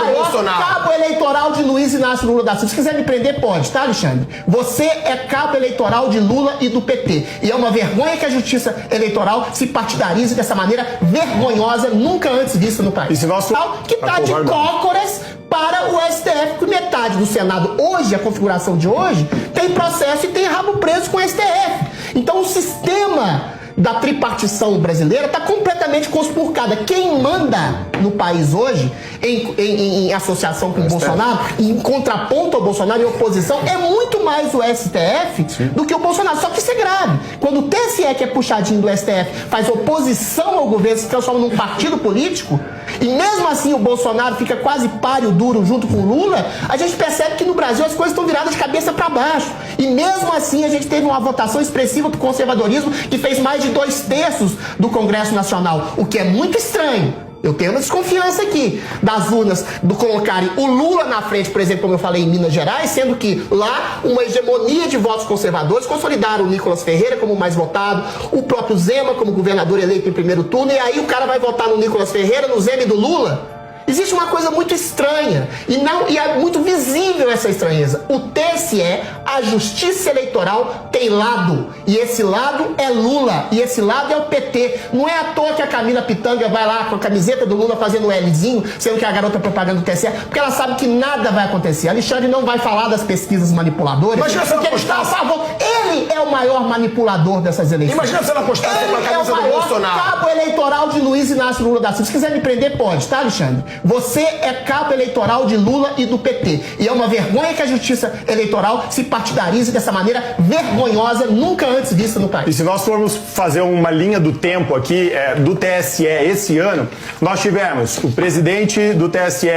maior cabo eleitoral de Luiz Inácio Lula da Silva. Se quiser me prender, pode, tá, Alexandre? Você é cabo eleitoral de Lula e do PT. E é uma vergonha que a justiça eleitoral se partidarize dessa maneira vergonhosa, nunca antes vista no país. E se nós que tá de cócoras para o STF, que metade do Senado hoje, a configuração de hoje, tem processo e tem rabo preso com o STF. Então o sistema da tripartição brasileira está completamente conspurcada. Quem manda no país hoje, em associação com o Bolsonaro, em contraponto ao Bolsonaro, em oposição, é muito mais o STF do que o Bolsonaro. Só que isso é grave. Quando o TSE, que é puxadinho do STF, faz oposição ao governo, se transforma num partido político, e mesmo assim o Bolsonaro fica quase páreo duro junto com o Lula, a gente percebe que no Brasil as coisas estão viradas de cabeça para baixo. E mesmo assim a gente teve uma votação expressiva do conservadorismo que fez mais de 2/3 do Congresso Nacional, o que é muito estranho. Eu tenho uma desconfiança aqui das urnas do colocarem o Lula na frente, por exemplo, como eu falei, em Minas Gerais, sendo que lá uma hegemonia de votos conservadores consolidaram o Nicolas Ferreira como o mais votado, o próprio Zema como governador eleito em primeiro turno, e aí o cara vai votar no Nicolas Ferreira, no Zema e do Lula. Existe uma coisa muito estranha e é muito visível essa estranheza. O TSE, a Justiça Eleitoral, tem lado. E esse lado é Lula. E esse lado é o PT. Não é à toa que a Camila Pitanga vai lá com a camiseta do Lula fazendo um Lzinho, sendo que é a garota propaganda do TSE, porque ela sabe que nada vai acontecer. Alexandre não vai falar das pesquisas manipuladoras, porque ele está a favor. Ele é o maior manipulador dessas eleições. Imagina se ela apostasse com a camisa do Bolsonaro. Ele é o maior cabo eleitoral de Luiz Inácio Lula da Silva. Se quiser me prender, pode, tá, Alexandre? Você é cabo eleitoral de Lula e do PT. E é uma vergonha que a justiça eleitoral se partidarize dessa maneira vergonhosa, nunca antes vista no país. E se nós formos fazer uma linha do tempo aqui, do TSE esse ano, nós tivemos o presidente do TSE,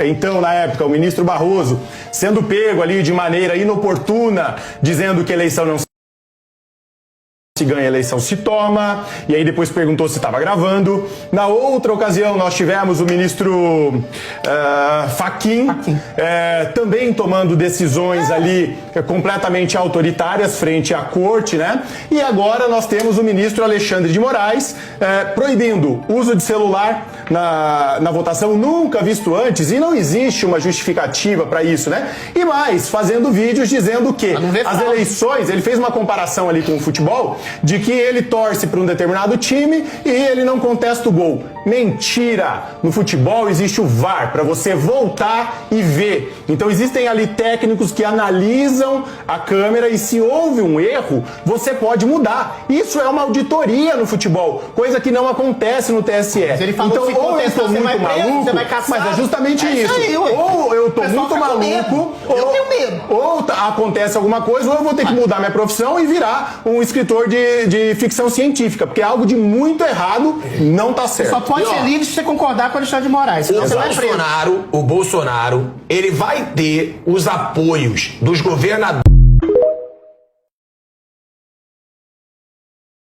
então na época o ministro Barroso, sendo pego ali de maneira inoportuna, dizendo que a eleição não se ganha, a eleição se toma, e aí depois perguntou se estava gravando. Na outra ocasião nós tivemos o ministro Fachin, também tomando decisões ali completamente autoritárias frente à corte, né? E agora nós temos o ministro Alexandre de Moraes proibindo uso de celular na votação, nunca visto antes, e não existe uma justificativa para isso, né? E mais, fazendo vídeos dizendo que as eleições, ele fez uma comparação ali com o futebol, de que ele torce para um determinado time e ele não contesta o gol. Mentira! No futebol existe o VAR, para você voltar e ver. Então existem ali técnicos que analisam a câmera e se houve um erro, você pode mudar. Isso é uma auditoria no futebol, coisa que não acontece no TSE. Então, ou eu estou muito maluco, mas é justamente isso. Ou eu estou muito maluco, ou acontece alguma coisa, ou eu vou ter que mudar minha profissão e virar um escritor de ficção científica, porque algo de muito errado não tá certo. Só pode ser livre se você concordar com o Alexandre de Moraes. O Bolsonaro, ele vai ter os apoios dos governadores